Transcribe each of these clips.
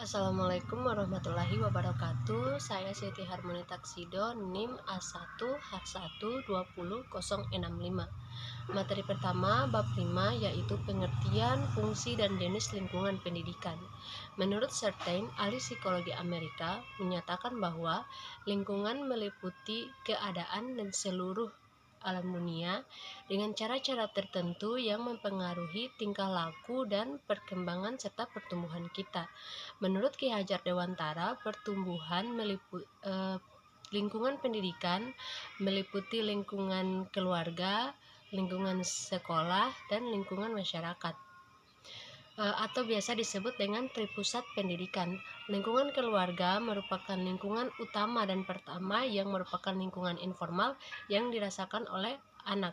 Assalamualaikum warahmatullahi wabarakatuh. Saya Siti Harmoni Taksido, NIM A1H1200065. Materi pertama, bab 5, yaitu pengertian, fungsi, dan jenis lingkungan pendidikan. Menurut Certain, ahli psikologi Amerika, menyatakan bahwa lingkungan meliputi keadaan dan seluruh alam dunia dengan cara-cara tertentu yang mempengaruhi tingkah laku dan perkembangan serta pertumbuhan kita. Menurut Ki Hajar Dewantara, lingkungan pendidikan meliputi lingkungan keluarga, lingkungan sekolah, dan lingkungan masyarakat, atau biasa disebut dengan tripusat pendidikan. Lingkungan keluarga merupakan lingkungan utama dan pertama yang merupakan lingkungan informal yang dirasakan oleh anak.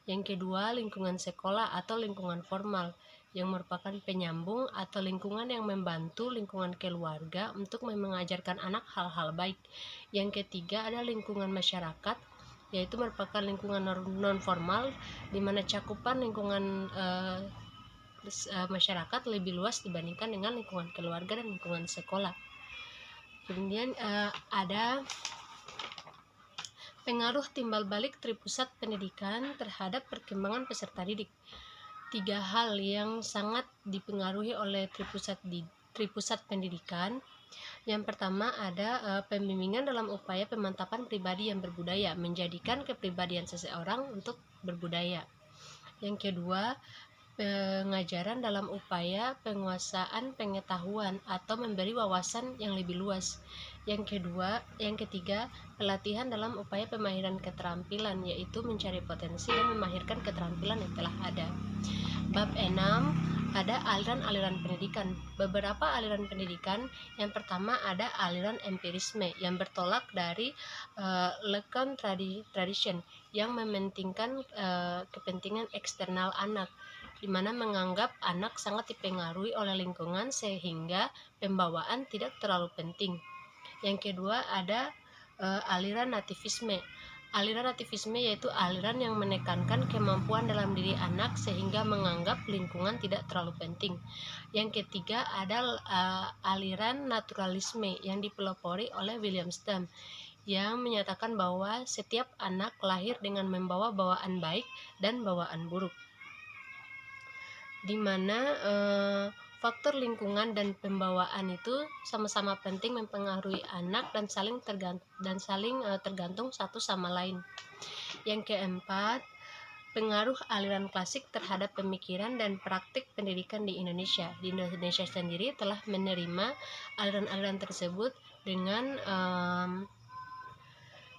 Yang kedua, lingkungan sekolah atau lingkungan formal yang merupakan penyambung atau lingkungan yang membantu lingkungan keluarga untuk mengajarkan anak hal-hal baik. Yang ketiga ada lingkungan masyarakat, yaitu merupakan lingkungan non-formal di mana cakupan lingkungan masyarakat lebih luas dibandingkan dengan lingkungan keluarga dan lingkungan sekolah. Kemudian ada pengaruh timbal balik tripusat pendidikan terhadap perkembangan peserta didik. 3 hal yang sangat dipengaruhi oleh tripusat pendidikan. Yang pertama ada pembimbingan dalam upaya pemantapan pribadi yang berbudaya, menjadikan kepribadian seseorang untuk berbudaya. Yang kedua, pengajaran dalam upaya penguasaan pengetahuan atau memberi wawasan yang lebih luas. Yang ketiga, pelatihan dalam upaya pemahiran keterampilan, yaitu mencari potensi dan memahirkan keterampilan yang telah ada. Bab 6 ada aliran-aliran pendidikan. Beberapa aliran pendidikan. Yang pertama ada aliran empirisme yang bertolak dari Lacan tradition yang mementingkan kepentingan eksternal anak, di mana menganggap anak sangat dipengaruhi oleh lingkungan sehingga pembawaan tidak terlalu penting. Yang kedua ada aliran nativisme. Aliran nativisme yaitu aliran yang menekankan kemampuan dalam diri anak sehingga menganggap lingkungan tidak terlalu penting. Yang ketiga ada aliran naturalisme yang dipelopori oleh William Stem yang menyatakan bahwa setiap anak lahir dengan membawa bawaan baik dan bawaan buruk, di mana faktor lingkungan dan pembawaan itu sama-sama penting mempengaruhi anak dan saling tergantung satu sama lain. Yang keempat, pengaruh aliran klasik terhadap pemikiran dan praktik pendidikan di Indonesia. Di Indonesia sendiri telah menerima aliran-aliran tersebut dengan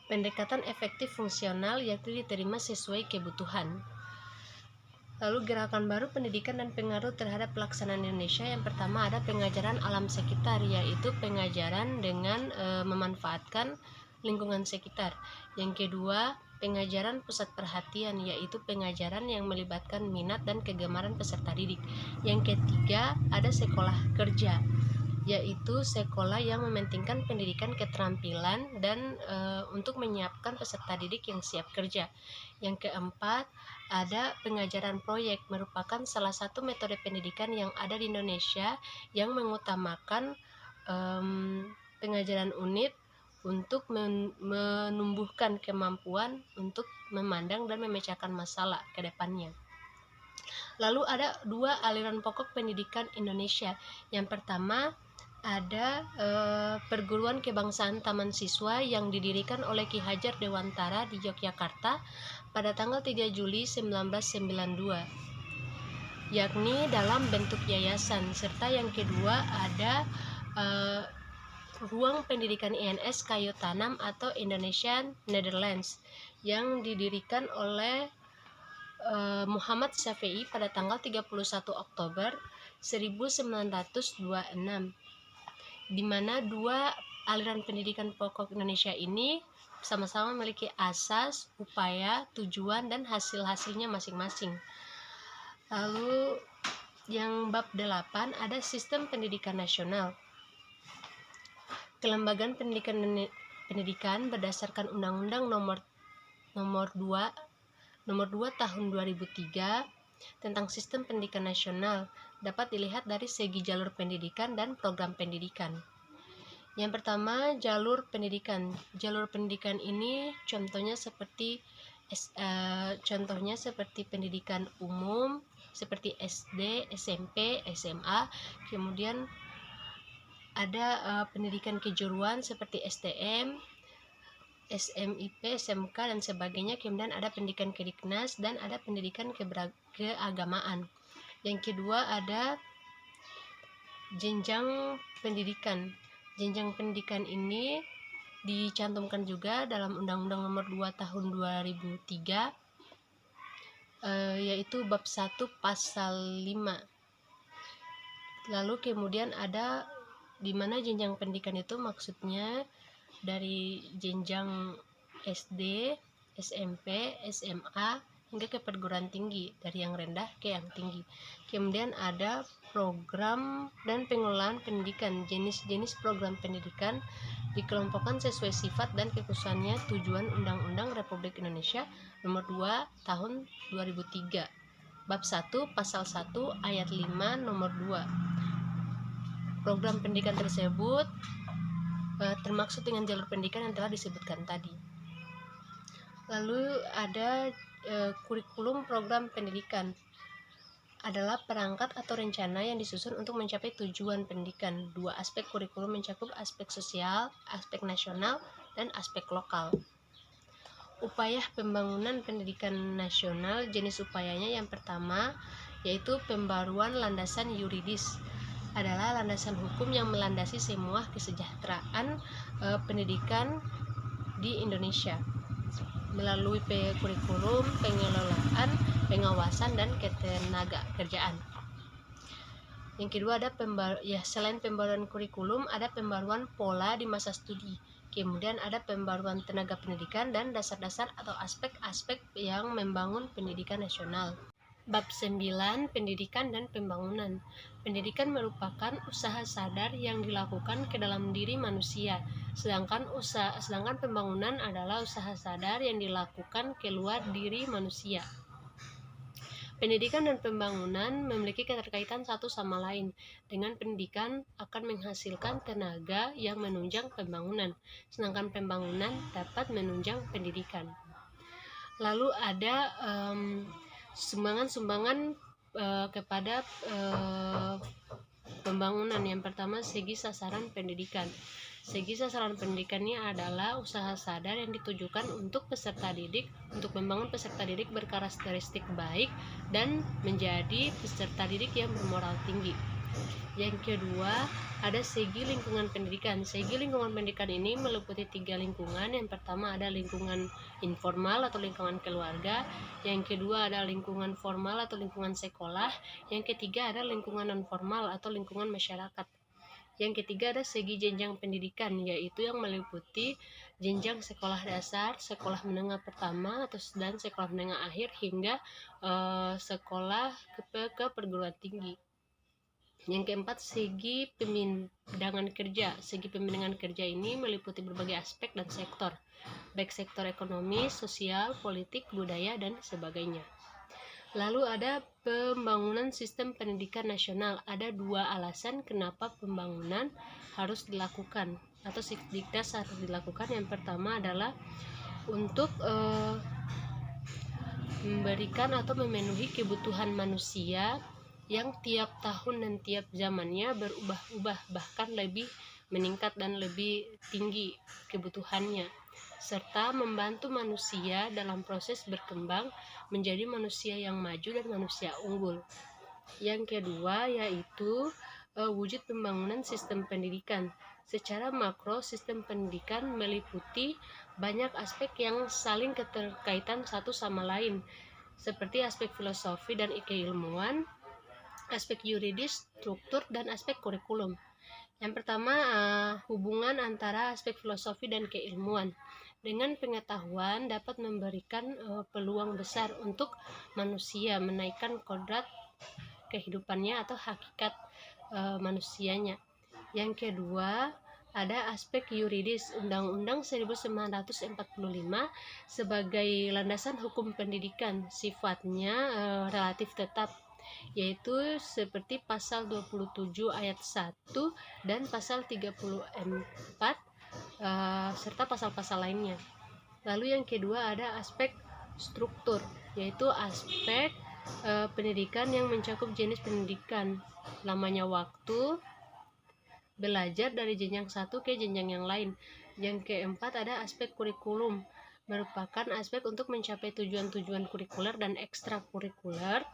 pendekatan efektif fungsional yaitu diterima sesuai kebutuhan. Lalu gerakan baru pendidikan dan pengaruh terhadap pelaksanaan Indonesia. Yang pertama ada pengajaran alam sekitar, yaitu pengajaran dengan memanfaatkan lingkungan sekitar. Yang kedua, pengajaran pusat perhatian, yaitu pengajaran yang melibatkan minat dan kegemaran peserta didik. Yang ketiga ada sekolah kerja, yaitu sekolah yang mementingkan pendidikan keterampilan dan untuk menyiapkan peserta didik yang siap kerja. Yang keempat ada pengajaran proyek, merupakan salah satu metode pendidikan yang ada di Indonesia yang mengutamakan pengajaran unit untuk menumbuhkan kemampuan untuk memandang dan memecahkan masalah ke depannya. Lalu ada 2 aliran pokok pendidikan Indonesia. Yang pertama ada perguruan kebangsaan Taman Siswa yang didirikan oleh Ki Hajar Dewantara di Yogyakarta pada tanggal 3 Juli 1992, yakni dalam bentuk yayasan. Serta yang kedua ada ruang pendidikan INS Kayu Tanam atau Indonesian Netherlands yang didirikan oleh Muhammad Syafi'i pada tanggal 31 Oktober 1926, di mana 2 aliran pendidikan pokok Indonesia ini sama-sama memiliki asas, upaya, tujuan, dan hasil-hasilnya masing-masing. Lalu yang bab 8 ada sistem pendidikan nasional. Kelembagaan pendidikan berdasarkan Undang-Undang nomor 2 tahun 2003 tentang sistem pendidikan nasional dapat dilihat dari segi jalur pendidikan dan program pendidikan. Yang pertama, jalur pendidikan. Jalur pendidikan ini contohnya seperti pendidikan umum seperti SD, SMP, SMA, kemudian ada pendidikan kejuruan seperti STM, SMIP, SMK, dan sebagainya. Kemudian ada pendidikan kediknas dan ada pendidikan keagamaan. Yang kedua ada jenjang pendidikan. Jenjang pendidikan ini dicantumkan juga dalam Undang-Undang Nomor 2 Tahun 2003, yaitu bab 1 pasal 5. Lalu kemudian ada di mana jenjang pendidikan itu maksudnya dari jenjang SD, SMP, SMA hingga ke perguruan tinggi, dari yang rendah ke yang tinggi. Kemudian ada program dan pengelolaan pendidikan. Jenis-jenis program pendidikan dikelompokkan sesuai sifat dan kekhususannya tujuan Undang-Undang Republik Indonesia Nomor 2 Tahun 2003, Bab 1 Pasal 1 Ayat 5 Nomor 2. Program pendidikan tersebut termaksud dengan jalur pendidikan yang telah disebutkan tadi. Lalu ada kurikulum program pendidikan adalah perangkat atau rencana yang disusun untuk mencapai tujuan pendidikan. Dua aspek kurikulum mencakup aspek sosial, aspek nasional, dan aspek lokal. Upaya pembangunan pendidikan nasional, jenis upayanya yang pertama yaitu pembaruan landasan yuridis, adalah landasan hukum yang melandasi semua kesejahteraan pendidikan di Indonesia melalui kurikulum, pengelolaan, pengawasan, dan ketenaga kerjaan. Yang kedua ada selain pembaruan kurikulum, ada pembaruan pola di masa studi. Kemudian ada pembaruan tenaga pendidikan dan dasar-dasar atau aspek-aspek yang membangun pendidikan nasional. Bab 9, pendidikan dan pembangunan. Pendidikan merupakan usaha sadar yang dilakukan ke dalam diri manusia, sedangkan pembangunan adalah usaha sadar yang dilakukan keluar diri manusia. Pendidikan dan pembangunan memiliki keterkaitan satu sama lain. Dengan pendidikan akan menghasilkan tenaga yang menunjang pembangunan, sedangkan pembangunan dapat menunjang pendidikan. Lalu ada sumbangan-sumbangan kepada pembangunan. Yang pertama, segi sasaran pendidikan. Segi sasaran pendidikan ini adalah usaha sadar yang ditujukan untuk peserta didik, untuk membangun peserta didik berkarakteristik baik dan menjadi peserta didik yang bermoral tinggi. Yang kedua, ada segi lingkungan pendidikan. Segi lingkungan pendidikan ini meliputi 3 lingkungan. Yang pertama ada lingkungan informal atau lingkungan keluarga. Yang kedua ada lingkungan formal atau lingkungan sekolah. Yang ketiga ada lingkungan non formal atau lingkungan masyarakat. Yang ketiga ada segi jenjang pendidikan, yaitu yang meliputi jenjang sekolah dasar, sekolah menengah pertama dan sekolah menengah akhir hingga sekolah ke perguruan tinggi. Yang keempat, segi pemindangan kerja. Segi pemindangan kerja ini meliputi berbagai aspek dan sektor, baik sektor ekonomi, sosial, politik, budaya, dan sebagainya. Lalu ada pembangunan sistem pendidikan nasional. Ada 2 alasan kenapa pembangunan harus dilakukan atau Sikdiknas harus dilakukan. Yang pertama adalah untuk memberikan atau memenuhi kebutuhan manusia yang tiap tahun dan tiap zamannya berubah-ubah, bahkan lebih meningkat dan lebih tinggi kebutuhannya, serta membantu manusia dalam proses berkembang menjadi manusia yang maju dan manusia unggul. Yang kedua yaitu wujud pembangunan sistem pendidikan. Secara makro, sistem pendidikan meliputi banyak aspek yang saling keterkaitan satu sama lain, seperti aspek filosofi dan keilmuan, aspek yuridis, struktur, dan aspek kurikulum. Yang pertama, hubungan antara aspek filosofi dan keilmuan. Dengan pengetahuan dapat memberikan peluang besar untuk manusia menaikkan kodrat kehidupannya atau hakikat manusianya. Yang kedua ada aspek yuridis. Undang-Undang 1945 sebagai landasan hukum pendidikan sifatnya relatif tetap, yaitu seperti pasal 27 ayat 1 dan pasal 34 serta pasal-pasal lainnya. Lalu yang kedua ada aspek struktur, yaitu aspek pendidikan yang mencakup jenis pendidikan, lamanya waktu belajar dari jenjang satu ke jenjang yang lain. Yang keempat ada aspek kurikulum, merupakan aspek untuk mencapai tujuan-tujuan kurikuler dan ekstrakurikuler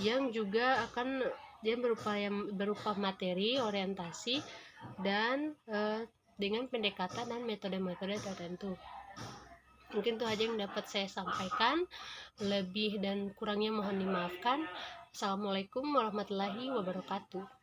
yang juga akan dia berupa materi, orientasi, dan dengan pendekatan dan metode-metode tertentu. Mungkin itu aja yang dapat saya sampaikan. Lebih dan kurangnya mohon dimaafkan. Assalamualaikum warahmatullahi wabarakatuh.